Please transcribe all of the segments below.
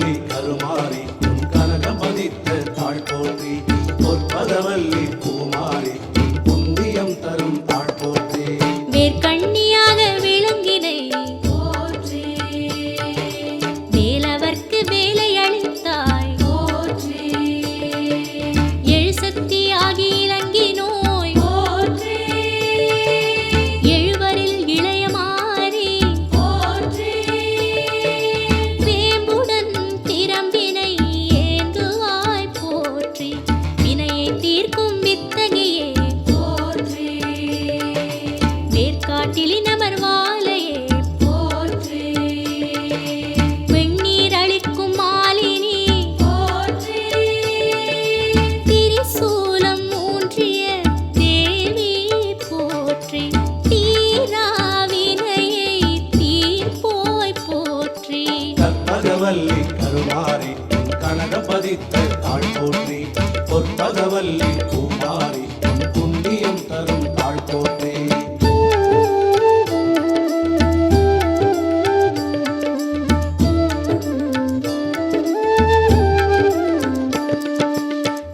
கற்பகவல்லி கருமாரி உன் கனகம் பதித்த தாழ் போற்றி பொற்பதவல்லி பூமாரி உன் புண்ணியம் தரும் தாழ் போற்றி வேர்க்கண்ணியாக விளங்கினை போற்றி வேலவர்க்கு வேலை அளித்தாய் போற்றி எழுசக்தியாகி இறங்கினோய் போற்றி எழுவரில் இளையமாறி போற்றி வேம்புடன் திறம்பினை ஏந்துவாய் போற்றி வினையை தீர்க்கும் வித்தகியே போற்றி வேர்க்காட்டிலின் அமர்வாலையே போற்றி வெண்ணீர் அளிக்கும் மாலினி போற்றி திரிசூலம் ஊன்றிய தேவி போற்றி தீராவினையை தீர்ப்போய் போற்றி கற்பகவல்லி கருமாரி உன் கனகம் பதித்த தாழ் போற்றி பொற்பகவல்லி பூமாரி உன் புண்ணியம் தரும் தாழ் போற்றி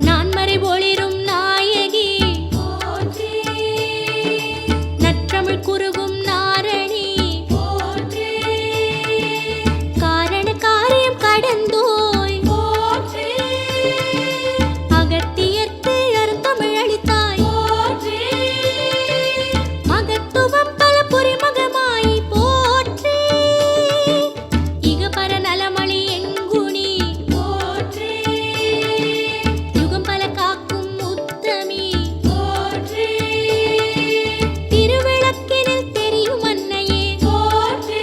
நான்மறை ஒளிரும் நாயகி போற்றி நற்றமிழ் குறுகும் நாரணி போற்றி காரண காரியம் கடந்தோய் போற்றி அகத்தியர்க்கு அருந்தமிழ் அளித்தாய் போற்றி மகத்துவம் பல புரிமகமாய் போற்றி இகபர நலமளி எங்குணி போற்றி யுகம் பல காக்கும் உத்தமி போற்றி திருவிளக்கினில் தெரியும் அன்னையே போற்றி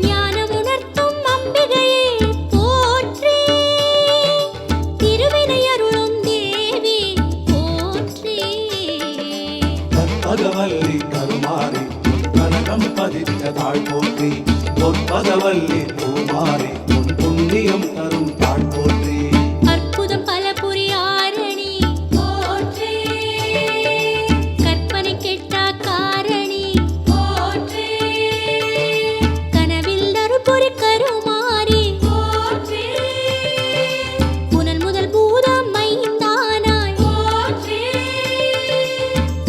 ஞானம் உணர்த்தும் அம்பிகையே போற்றி திருவினை அருளும் தேவி போற்றி கற்பகவல்லி கருமாரி உன் கனகம் பதித்த தாழ் போற்றி பொற்பகவல்லி பூமாரி உன் புண்ணியம் தரும் தாழ் போற்றி அற்புதம் பல புரியாரணி போற்றி கற்பனை கெட்டா காரணி போற்றி கனவில் அருள்புரி கருமாரி போற்றி புனல் முதல் பூதம் மைந்தானாய் போற்றி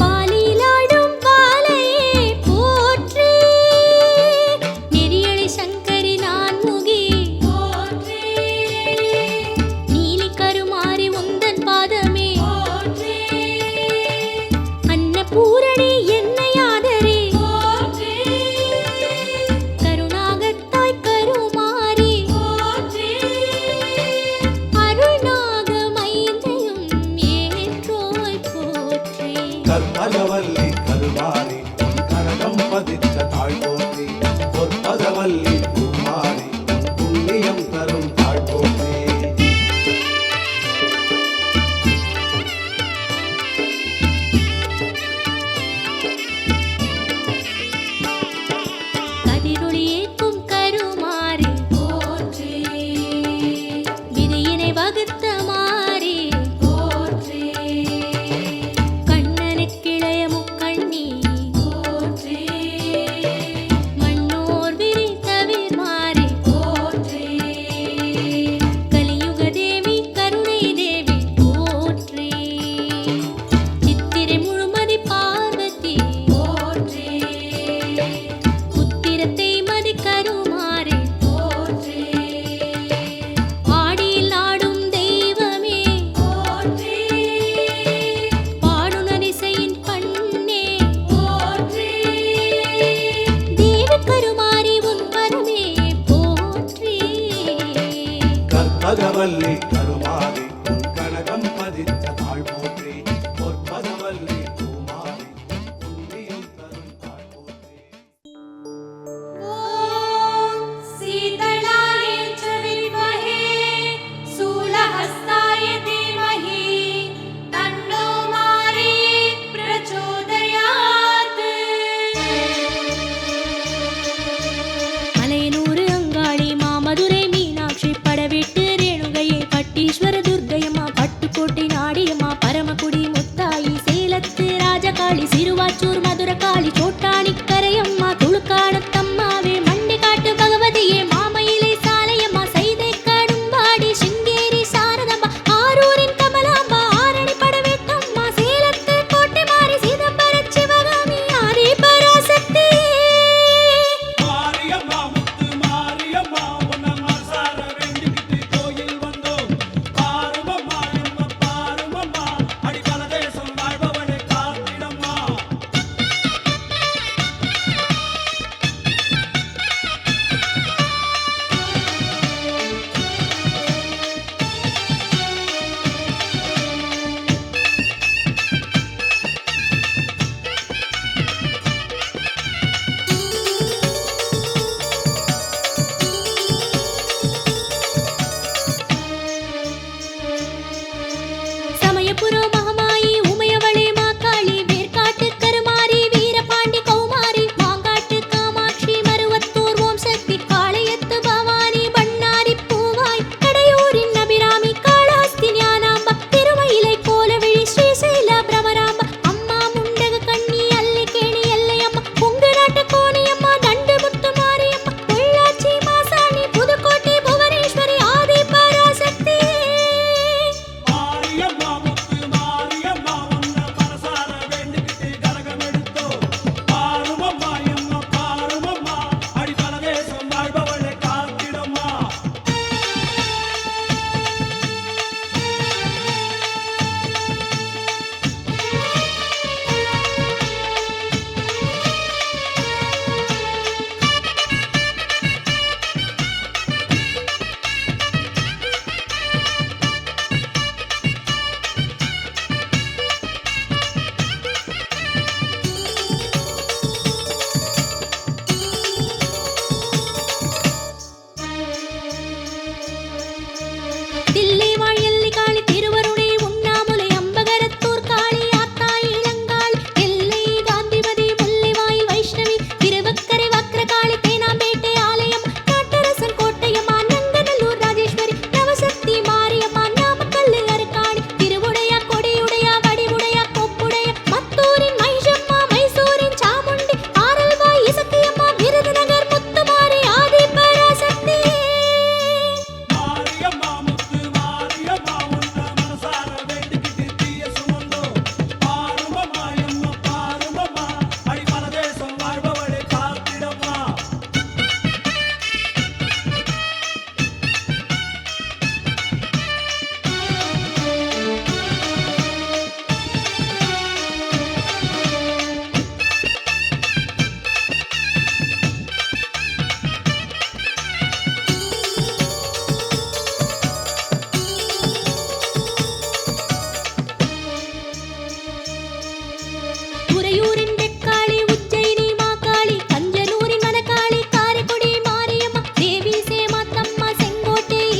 பாலிலாடும் பாலையே போற்றி நெறியளி சங்கரி நான்முகி போற்றி நீலி கருமாரி உந்தன் பாதமே போற்றி அன்னபூரணி என்னை ஆதரே போற்றி கருணாகத்தாய் கருமாரி போற்றி அருள்நாக மைந்தையும் ஏற்றோய் போற்றி கற்பகவல்லி கருமாரி உன் கனகம் பதித்த தாழ் போற்றி பொற்பகவல்லி பூமாரி உன் புண்ணியம் தரும் தாழ் போற்றி கதிரொளியேக்கும் கருமாரி போற்றி விதியினை வகுத்த மாறி போற்றி கண்ணனுக்கிளைய முக்கண்ணி போற்றி மண்ணோர் விரி தவிர் மாறி போற்றி கலியுக தேவி கருணை தேவி போற்றி சித்திரை முழுமதி பார்வதி போற்றி புத்திரத்தை மதி கருமாறி போற்றி ஆடியில் ஆடும் தெய்வமே போற்றி பாடுனரிசையின் பண்ணே போற்றி தேவி கருமாரி உன் பரமே போற்றி கற்பகவல்லி கருமாரி உன் கனகம் பதித்த தாழ் போற்றி பொற்பகவல்லி பூமாரி உன் புண்ணியம் தரும் தாழ் போற்றி ஓம் சீதளாய ச வித்மஹே சூலஹஸ்தாய தீமஹி தன்னோ மாரி பிரச்சோதயாத் மலையனூர் அங்காளி மாமதுரை மீனாட்சி படவிட்டு ரேணுகையை பட்டீஸ்வர துர்க்கை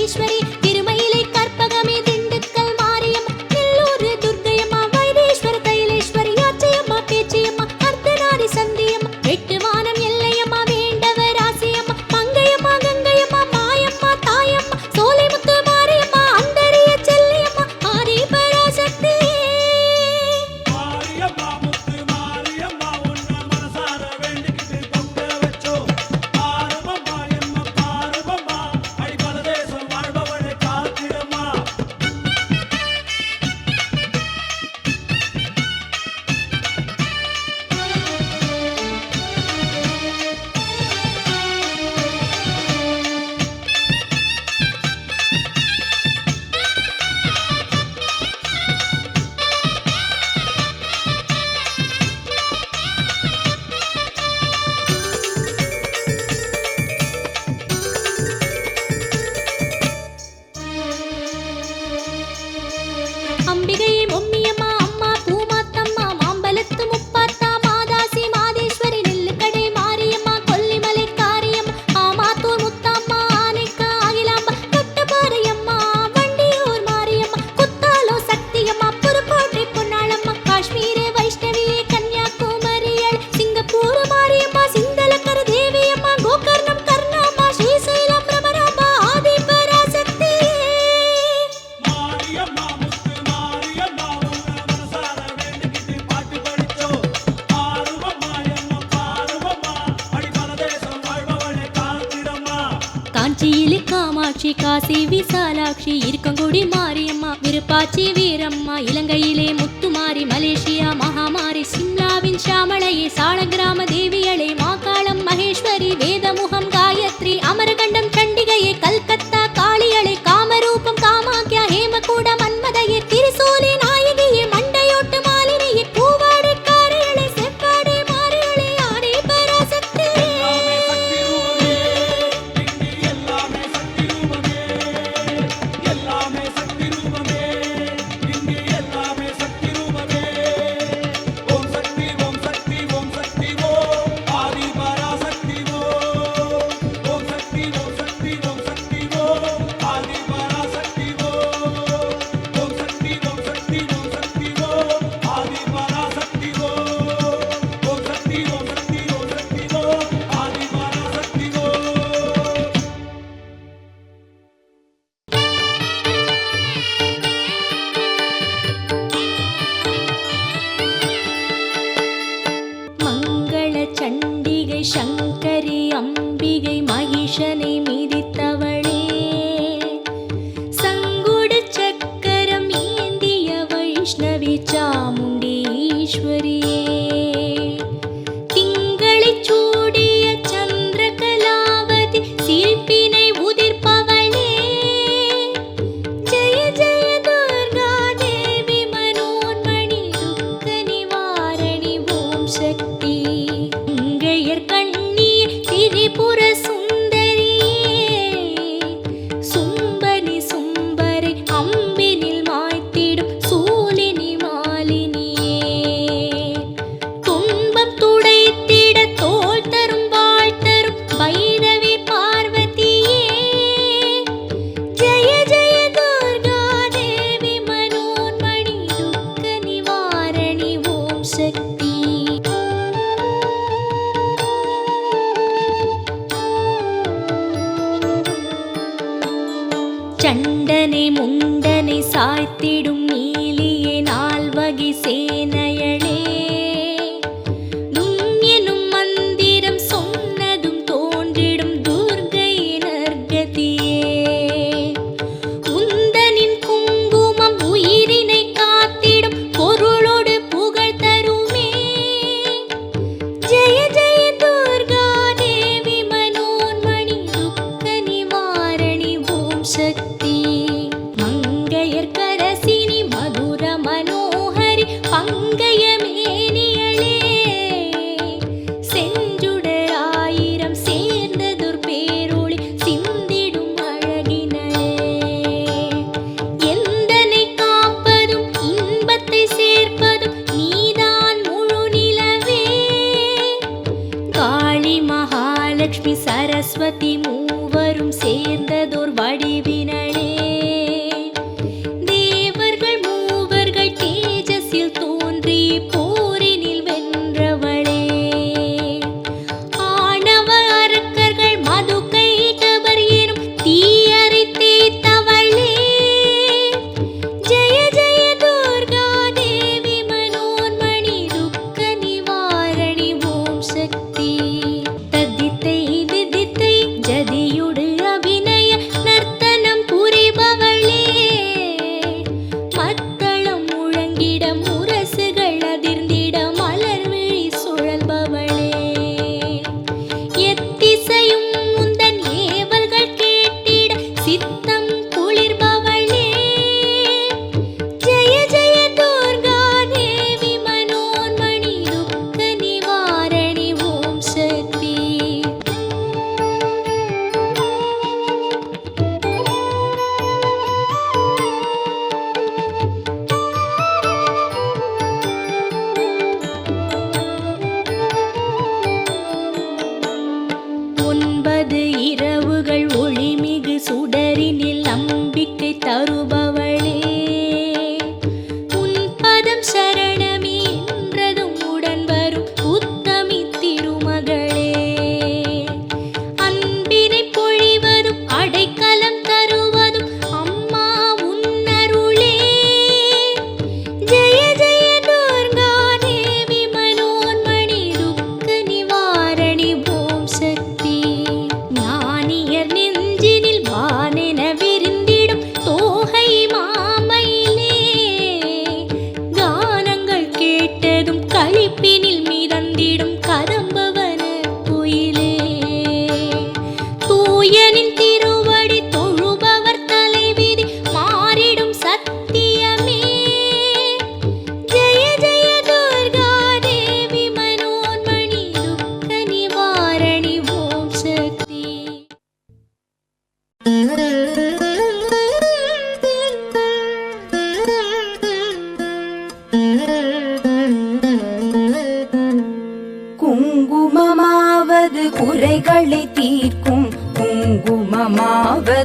ஈஸ்வரி திருமயிலை கற்பகமே திண்டுக்கல் மாரியம்மா நெல்லூர் துர்க்கையம்மா வைத்தீஸ்வர தைலேஸ்வரி ஆச்சையம்மா பேச்சியம்மா அர்த்தநாரி சந்தியம்மா வெட்டுவானம் எல்லையம்மா வேண்டவர் ஆசியம்மா மங்கையம்மா கங்கையம்மா மாயம்மா தாயம்மா சோலைமுத்து மாரியம்மா அந்தரிய செல்லியம்மா ஆதி பராசக்தி மாரியம்மா முத்து மாரியம்மா உன்னை மனசார வேண்டிக்கிட்டு பொங்க வச்சோம். பாருமம்மா எம்மா பாருமம்மா அடிபல தேசம் வாழ்பவளை காத்திடம்மா. அம்பிகையே பொம்மியம்மா அம்மா பூமாத்தம்மா மாம்பலத்து முப்பாத்தா மாதாசி மாதேஸ்வரி நெல்லுக்கடை மாரியம்மா கொல்லிமலை காரியம்மா ஆமாத்தூர் முத்தம்மா ஆனைக்கா அகிலாம்பா கொட்டப்பாறையம்மா வண்டியூர் மாரியம்மா குத்தாலோ சக்தியம்மா புதுக்கோட்டை பொன்னாளம்மா காஷ்மீர வைஷ்ணவியே கன்னியாகுமரியள் சிங்கப்பூர் மாரியம்மா சிந்தலக்கர தேவியம்மா கோகர்ணம் கர்ணாம்மா ஸ்ரீசைலம் பிரமராம்மா ஆதி பராசக்தி மாரியம்மா முத்து மாரியம்மா உன்னை மனசார வேண்டிக்கிட்டு பாட்டு படிச்சோம். பாருமம்மா எம்மா பாருமம்மா அடிபல தேசம் வாழ்பவளை காத்திடம்மா. காஞ்சியிலே காமாட்சி காசி விசாலாட்சி இருக்கங்குடி மாரியம்மா விருப்பாச்சி வீரம்மா இலங்கையிலே முத்துமாரி மலேசியா மகாமாரி சிம்லாவின் ஷாமளையே சாளகிராம தேவியளே மாகாளம் மகேஸ்வரி வேதமுகம் காயத்ரி அமரகண்டம் சண்டிகையே கல்கத்தா காளியளே காமரூபம் காமாக்கியா ஹேமகூட மன்மதையே திரிசூலி நாயகியே மண்டையோட்டு மாலினியே பூவாடை காரையளே செவ்வாடை மாரியளே ஆடி பராசக்தி எல்லாமே சக்தி ரூபமே. இங்கு எல்லாமே சக்தி ரூபமே. இங்கு எல்லாமே சக்தி ரூபமே. ஓம் சக்தி ஓம் சக்தி ஓம் சக்தி ஓம் ஆதி பராசக்தி ஓம். ஓம் சக்தி ஓம் சக்தி ஓம் சக்தி ஓம் ஆதி பராசக்தி ஓம். ஓம் சக்தி ஓம் சக்தி ஓம் சக்தி ஓம் ஆதி பராசக்தி ஓம். ஓம் சக்தி ஓம் சக்தி ஓம் சக்தி ஓம் ஆதி பராசக்தி ஓம். மங்கள சண்டிகை சங்கரி அம்பிகை மகிஷனை மிதித்தவளே சங்குட சக்கரம் ஏந்திய வைஷ்ணவி சாமுண்டி ஈஸ்வரியே திங்களைச் சூடிய சந்திரகலாவதி சிரிப்பினை உதிர்ப்பவளே ஜெய ஜெய துர்கா தேவி மனோன்மணி துக்க நிவாரணி ஓம் சக்தி மங்கையர் கண்ணி திரிபுர சுந்தரியே சும்பனி சும்பரை அம்பினில் மாய்த்திடும் சூலினி மாலினியே துன்பம் துடைத்திட தோள் தரும் வாழ் தரும் பைரவி பார்வதியே ஜெய ஜெய துர்கா தேவி மனோன்மணி துக்க நிவாரணி ஓம் சக்தி சண்டனை முண்டனை சாய்த்திடும் நீலியே நால்வகை சேனையளே நும் எனும் மந்திரம் சொன்னதும் தோன்றிடும் துர்கை நற்கதியே உந்தனின் குங்குமம் உயிரினை காத்திடும் பொருளோடு புகழ் தருமே ஜெய ஜெய துர்கா தேவி மனோன்மணி துக்க நிவாரணி ஓம் சக்தி மங்கையர் கரசினி மதுர மனோஹரி பங்கைய மேனியளே செஞ்சுடராயிரம் சேர்ந்ததொரு பேரொளி சிந்திடும் அழகினளே எந்தனை காப்பதும் இன்பத்தை சேர்ப்பதும் நீதான் முழு நிலவே காளி மகாலட்சுமி சரஸ்வதி மூவரும் சேர்ந்ததோர் வடிவினளே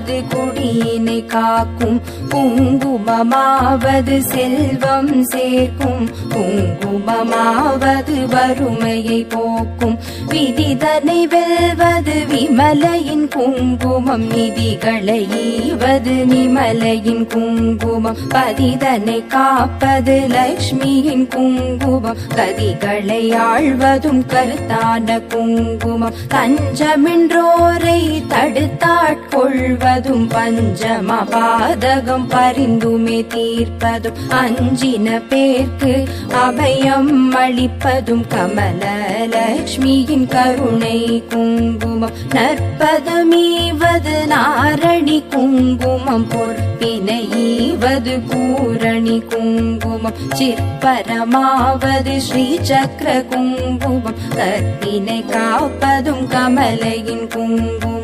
குங்குமமாவது குடியினை காக்கும், குங்குமமாவது செல்வம் சேர்க்கும், குங்குமமாவது வறுமையை போக்கும், விதிதனை வெல்வது விமலையின் குங்குமம், நிதிகளை ஈவது நிமலையின் குங்குமம், பதிதனை காப்பது லக்ஷ்மியின் குங்குமம், கதிகளை ஆழ்வதும் கருத்தான குங்குமம், தஞ்சமின்றோரை தடுத்தாட்கொள்வதும் பஞ்சம பாதகம் பரிந்துமே தீர்ப்பதும், அஞ்சின பேர்க்கு அபயம் அளிப்பதும் கமல லக்ஷ்மியின் கருணை குங்குமம், நற்பதமீவது நாரணி குங்குமம், பொற்பினை ஈவது பூரணி குங்குமம், சிற்பரமாவது ஸ்ரீ சக்கர குங்குமம், கற்பினை காப்பதும் கமலையின் குங்குமம்.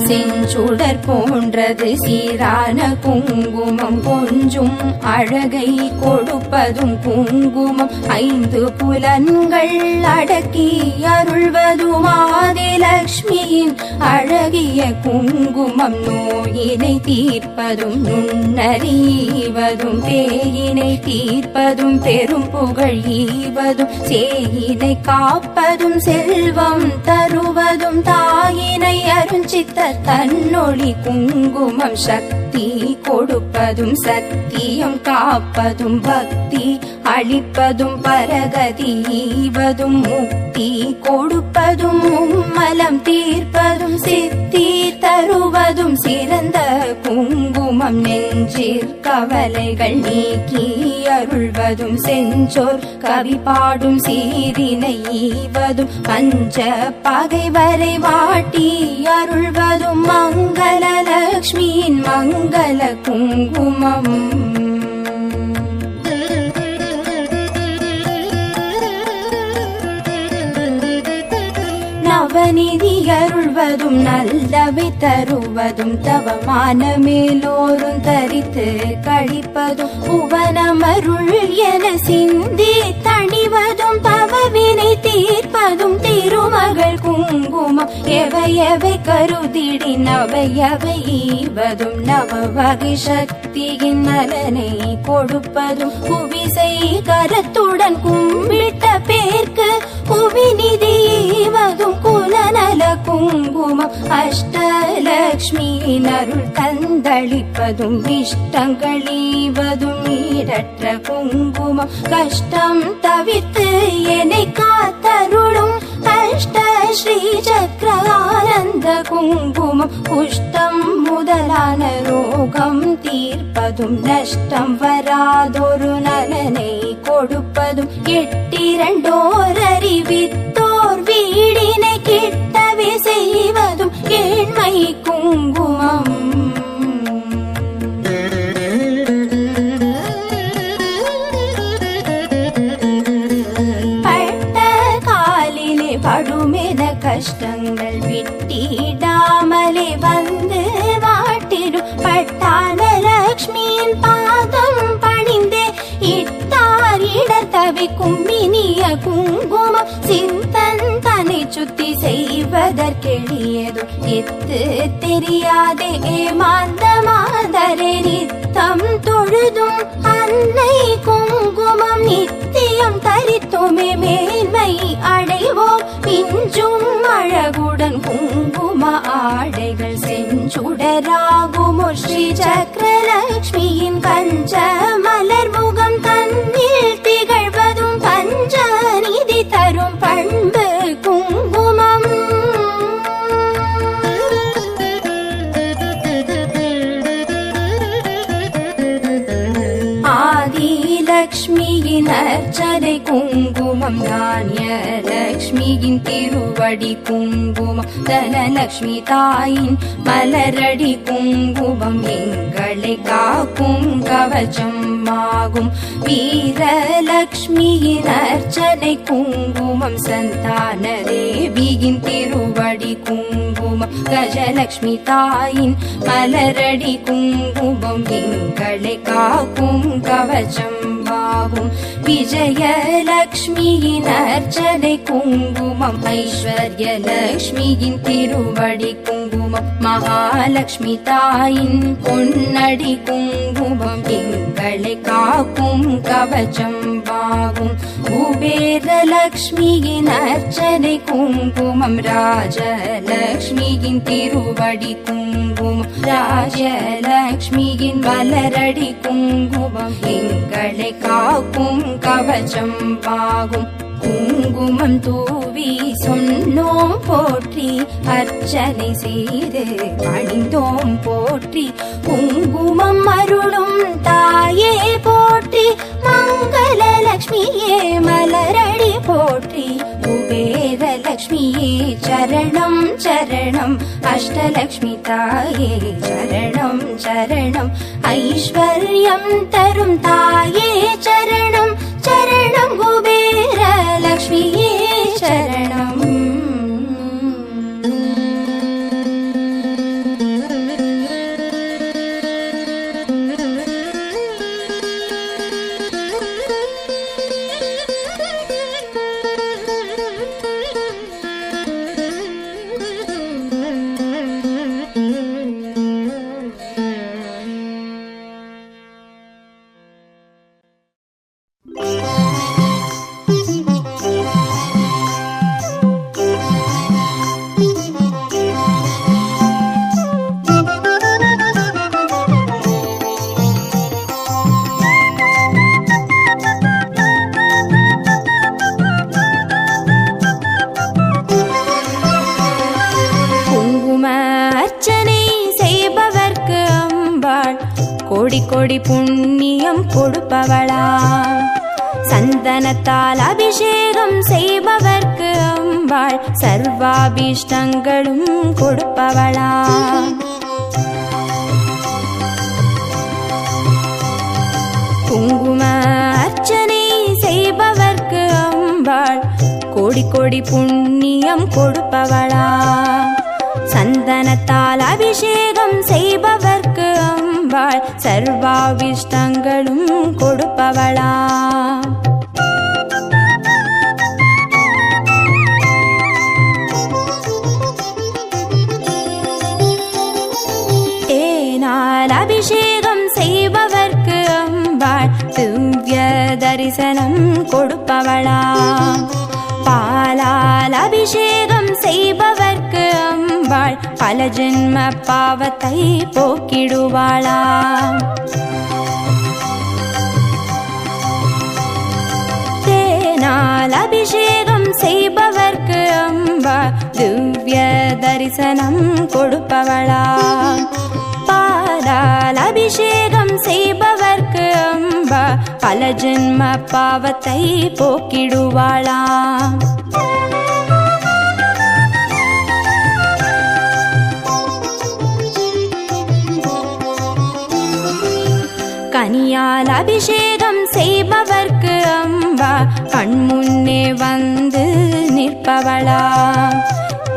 செஞ்சுடர் போன்றது சீரான குங்குமம், கொஞ்சும் அழகை கொடுப்பதும் குங்குமம், ஐந்து புலன்கள் அடக்கி அருள்வதும் ஆதிலக்ஷ்மியின் அழகிய குங்குமம், நோயினை தீர்ப்பதும் நுண்ணறிவதும் பேயினை தீர்ப்பதும் பெரும் புகழ் ஈவதும், சேயினை காப்பதும் செல்வம் தருவதும், தாயினை அருஞ்சித்த தன்னொளி குங்குமம், சக்தி கொடுப்பதும் சத்தியம் காப்பதும், பக்தி அளிப்பதும் பரகதி ஈவதும், முக்தி கொடுப்பதும் மும்மலம் தீர்ப்பதும், சித்தி தருவதும் சிறந்த குங்குமம், நெஞ்சிற் கவலைகள் நீக்கி அருள்வதும், செஞ்சோர் கவி பாடும் சீரினை ஈவதும், பஞ்ச பகைவரை வாட்டி அருள்வதும், மங்கள லக்ஷ்மியின் மங்கள குங்குமம். நவநிதி அருள்வதும் நல்லவை தருவதும், தவமான மேலோரும் தரித்து கழிப்பதும், புவனமருள் என சிந்தி தணிவதும், பவவினை தீர்ப்பதும் திருமகள் குங்குமம், எவை எவை கருதிடி நவையவை ஈவதும், நவ வகை சக்தியின் நலனை கொடுப்பதும், புவிசை கரத்துடன் கும்பிட்ட பேர்க்கு புவிநிதி ஈவதும் குலநல குங்குமம், அஷ்டலக்ஷ்மியின் அருள் தந்தளிப்பதும், இஷ்டங்கள் ஈவதும் ஈடற்ற குங்குமம், கஷ்டம் தவிர்த்து என்னை காத்தருளும் அஷ்ட ஸ்ரீ சக்கர ஆனந்த குங்குமம், குஷ்டம் முதலான ரோகம் தீர்ப்பதும், நஷ்டம் வராதொரு நலனை கொடுப்பதும், எட்டிரண்டோர் அறிவித்தோர் வீடினை கிட்டவே செய்வதும் ஏழ்மை குங்குமம். பட்ட காலிலே படுமென கஷ்டங்கள் விட்டிடாமலே வந்து வாட்டிடும், பட்டான லக்ஷ்மியின் பாதம் பணிந்தே இட்டார் இடர் தவிக்கும் இனிய குங்குமம், சிந்தன் தன்னை சுத்தி செய்வதற்கெளியதும், எத்து தெரியாதே ஏமாந்த மாதரே நித்தம் தொழுதும் அன்னை குங்குமம், நித்தியம் தரித்துமே மேன்மை அடைவோம், மிஞ்சும் அழகுடன் குங்கும ஆடைகள் செஞ்சுடராகுமோ, ஸ்ரீ சக்கரலக்ஷ்மியின் கஞ்ச மலர் முகம் தன்னில் திகழ்வதும், பஞ்ச நிதி தரும் பண்பு குங்குமம். ஆதிலக்ஷ்மியின் அர்ச்சனை குங்குமம், தானிய லக்ஷ்மியின் திருவடி குங்குமம், தனலக்ஷ்மி தாயின் மலரடி குங்குமம், எங்களை காக்கும் கவச்சம் ஆகும், வீரலக்ஷ்மியின் அர்ச்சனை குங்குமம், சந்தான தேவியின் திருவடி குங்குமம், கஜலக்ஷ்மி தாயின் மலரடி குங்குமம், எங்களை காக்கும் கவச்சம் பாகும் விஜயலக்ஷ்மியின் அர்ச்சனை குங்குமம் ஐஸ்வர்யலக்ஷ்மியின் திருவடி குங்குமம் மகாலட்சுமி தாயின் பொன்னடி குங்குமம் எங்களை காக்கும் கவச்சம் பாகும் குபேரலக்ஷ்மியின் அர்ச்சனை குங்குமம் ராஜலக்ஷ்மியின் திருவடி குங்குமம் ராஜலக்ஷ்மியின் மலரடி குங்குமம் எங்களை காக்கும் கவச்சம் பாகும் குங்குமம் தூவி சொன்னோம் போற்றி அர்ச்சனை செய்து பணிந்தோம் போற்றி குங்குமம் அருளும் தாயே போற்றி மங்களலக்ஷ்மியே மலரடி போற்றி குபேரலக்ஷ்மியே சரணம் சரணம் அஷ்டலக்ஷ்மி தாயே சரணம் சரணம் ஐஸ்வர்யம் தரும் தாயே சரணம் சரணம் குபேரலக்ஷ்மியே சரணம். கோடி கோடி புண்ணியம் கொடுப்பவளா சந்தனத்தால் அபிஷேகம் செய்பவர்க்கு அம்பாள் சர்வாபீஷ்டங்களும் கொடுப்பவளா குங்கும அர்ச்சனை செய்பவர்க்கு அம்பாள் கோடி கோடி புண்ணியம் கொடுப்பவளா சந்தனத்தால் அபிஷேகம் செய்பவர்க்கு அம்பாள் சர்வாவிஷ்டங்களும் கொடுப்பவளா தேனால் அபிஷேகம் செய்பவர்க்கு அம்பாள் திவ்ய தரிசனம் கொடுப்பவளா பாலால் அபிஷேகம் செய்பவர்க்கு அம்பாள் பல ஜென்ம பாவத்தை போக்கிடுவாளா தேனால் அபிஷேகம் செய்பவர்க்கு அம்பாள் திவ்ய தரிசனம் கொடுப்பவளா பாலால் அபிஷேகம் செய்பவர்க்கு அம்பா பல ஜென்ம பாவத்தை போக்கிடுவாளா கனியால் அபிஷேகம் செய்பவர்க்கு அம்பா கண்முன்னே வந்து நிற்பவளா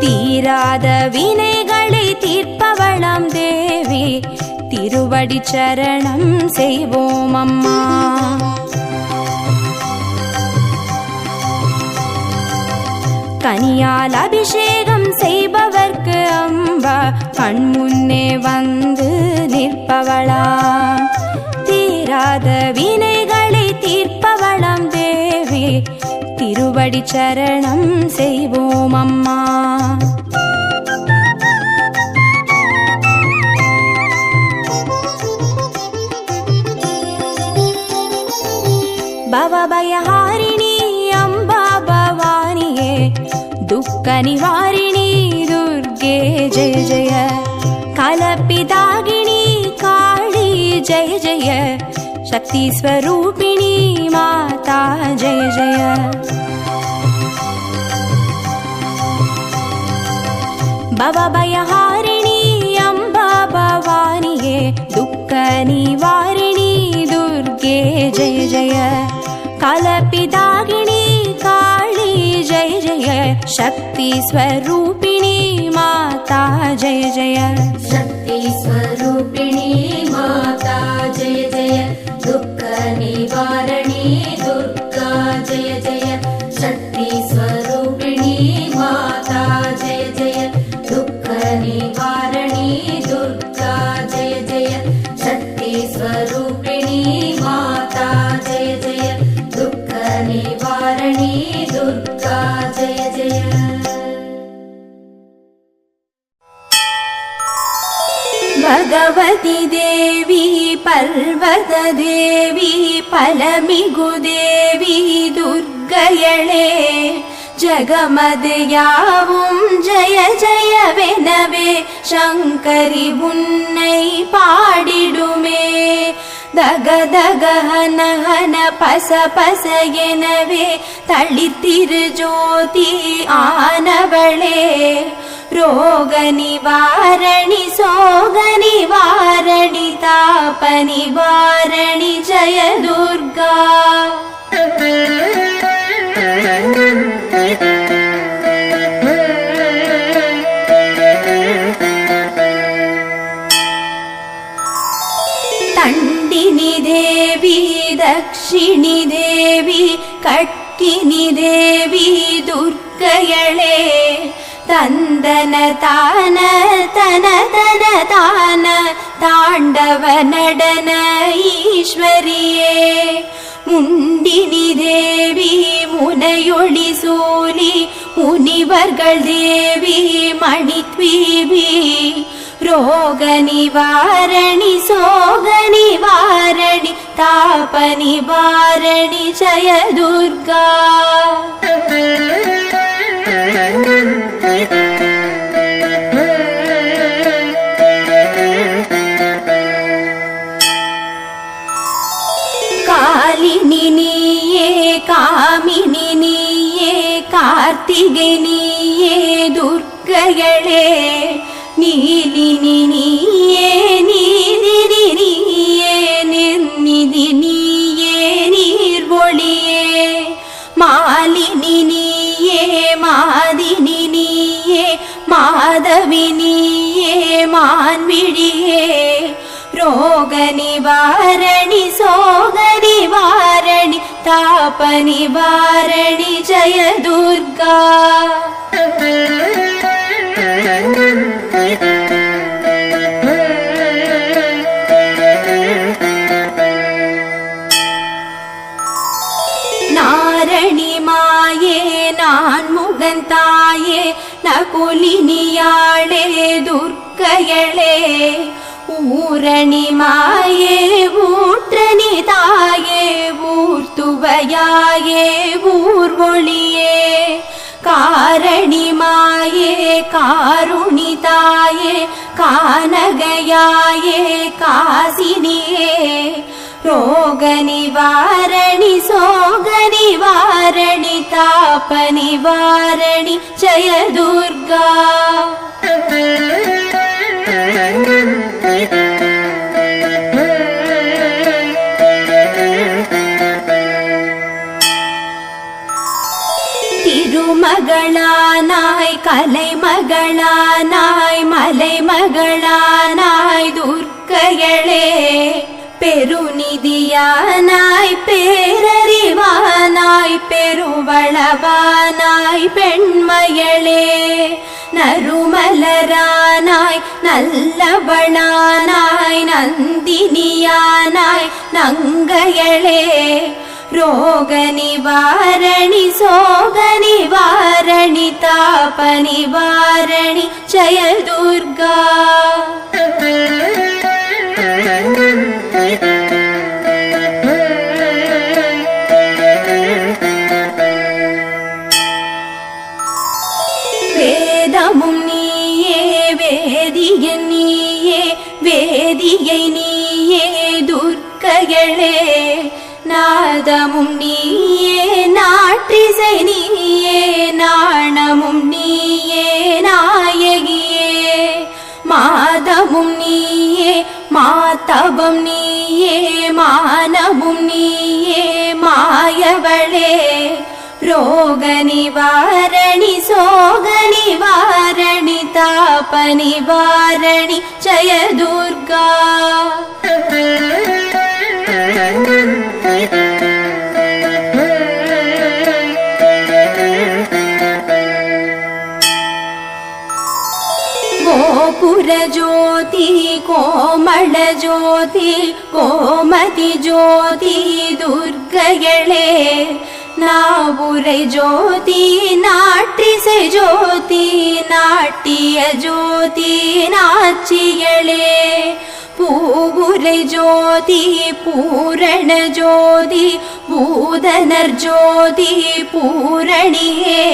தீராத வினைகளை தீர்ப்பவளாம் தேவி திருவடி சரணம் செய்வோம் அம்மா கனியால் அபிஷேகம் செய்பவர்க்கு அம்பா கண்முன்னே வந்து நிற்பவளா தீராத வினைகளை தீர்ப்பவளாம் தேவி திருவடி சரணம் செய்வோம் அம்மா பவபயஹாரிணி அம்பா பவானியே துக்க நிவாரிணி துர்गे जय जय कलपिदागिनी काली जय जय शक्ति स्वरूपिणी माता जय जय भवभयहारिणी अम्बा भवानिये दुःख निवारिणी दुर्गे जय जय कलपिदागिनी काली जय जय शक्ति स्वरूपिणी माता जय जय शक्ति स्वरूपिणी माता जय जय दुःख निवारणी दुर्गा जय जय शक्ति स्वरूपिणी माता जय जय दुःख निवारणी दुर्गा जय जय शक्ति स्वरूपिणी माता जय जय दुःख निवारणी दुर्गा जय जय भगवती देवी पर्वत देवी फलमिगु देवी दुर्गयळे जगमदयावुम जय जयवेनवे शंकरी उन्नै पाडिडुमे दग दग हन हन पस पस एनवे तळित्तिरु ज्योति आनवळे रोग निवारणी सोग निवारणी ताप निवारणी जय दुर्गा तंडिनी देवी दक्षिणी देवी कट्किनी देवी दुर्गयळे तंदन तान तन तन तान तांडव नडन ईश्वरिये मुंडिनी देवी मुनयोळि सूली मुनिवर्गळ देवी मणिद्वीपी रोग निवारणी सोग निवारणी ताप निवारणी जय दुर्गा कालिनी नीये कामिनी नीये कार्तिगे नीये दुर्गयळे नीलिनी नीये नीदिनि नीये निर्निधि नीये नीर्वोळिये मालिनी नीये मादिनि नीये माधवि नीये मान्विळिये रोग निवारणी सोग निवारणी ताप निवारणी जय दुर्गा नारणी माये नान्मुगन् ताये नकुलिनियाळे दुर्गयळे ऊरणि माये ऊற்றनि ताये ऊर्तुवयाये ऊर्वोळिये कारणि माये कारुणि ताये कानगयाये कासिनिये रोग निवारणी सोग निवारणी ताप निवारणी जय दुर्गा तिरुमगळानाय कलैमगळानाय मलैमगळानाय दुर्गयळे பெருநிதியானாய் பேரறிவானாய் பெருவளவானாய் பெண்மையளே நறுமலரானாய் நல்லவளானாய் நந்தினியானாய் நங்கையளே ரோக நிவாரணி சோக நிவாரணி தாப நிவாரணி ஜய துர்கா வேதமும் நீயே வேதியன் நீயே வேதியை நீயே துர்க்கையளே நாதமும் நீயே நாற்றிசை நீயே நாணமும் நீயே நாயகியே மாதமும் நீயே மாதவம் நீயே மானமும் நீயே மாயவளே ரோக நிவாரணி சோக நிவாரணி தாப நிவாரணி ஜய துர்கா ಗೋಪುರ ಜ್ಯೋತಿ ಕೋಮಳ ಜ್ಯೋತಿ ಕೋಮತಿ ಜ್ಯೋತಿ ದುರ್ಗಗಳೇ ನಾವುரை ಜ್ಯೋತಿ ನಾಟ್ರಿಸೆ ಜ್ಯೋತಿ நாட்டிய ஜோதி நாச்சிகளே பூவுரை ஜோதி பூரண ஜோதி பூதனர் ஜோதி பூரணியே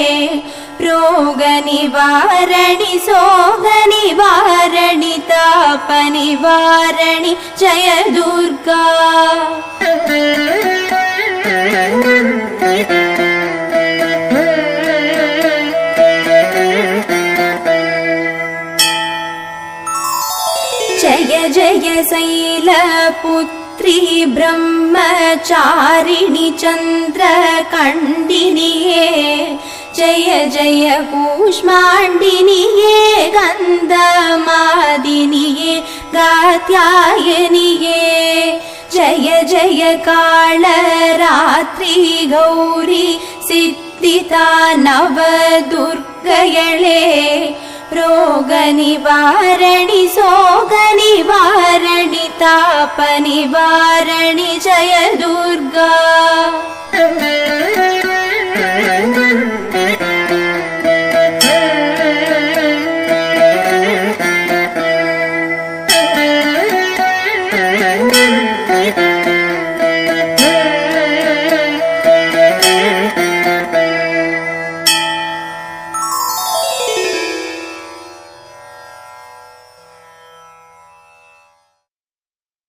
ரோக நிவாரணி சோக நிவாரணி தாப நிவாரணி ஜய துர்கா जय जय शैलपुत्री ब्रह्मचारिणि चन्द्रकण्डिनिये जय जय कूष्माण्डिनिये गन्धमादिनिये गात्यायनिये जय जय कालरात्रि गौरी सिद्धिता नवदुर्गयळे ರೋಗ ನಿವಾರಣಿ ಸೋಗ ನಿವಾರಣಿ ತಾಪ ನಿವಾರಣಿ ಜಯ ದುರ್ಗಾ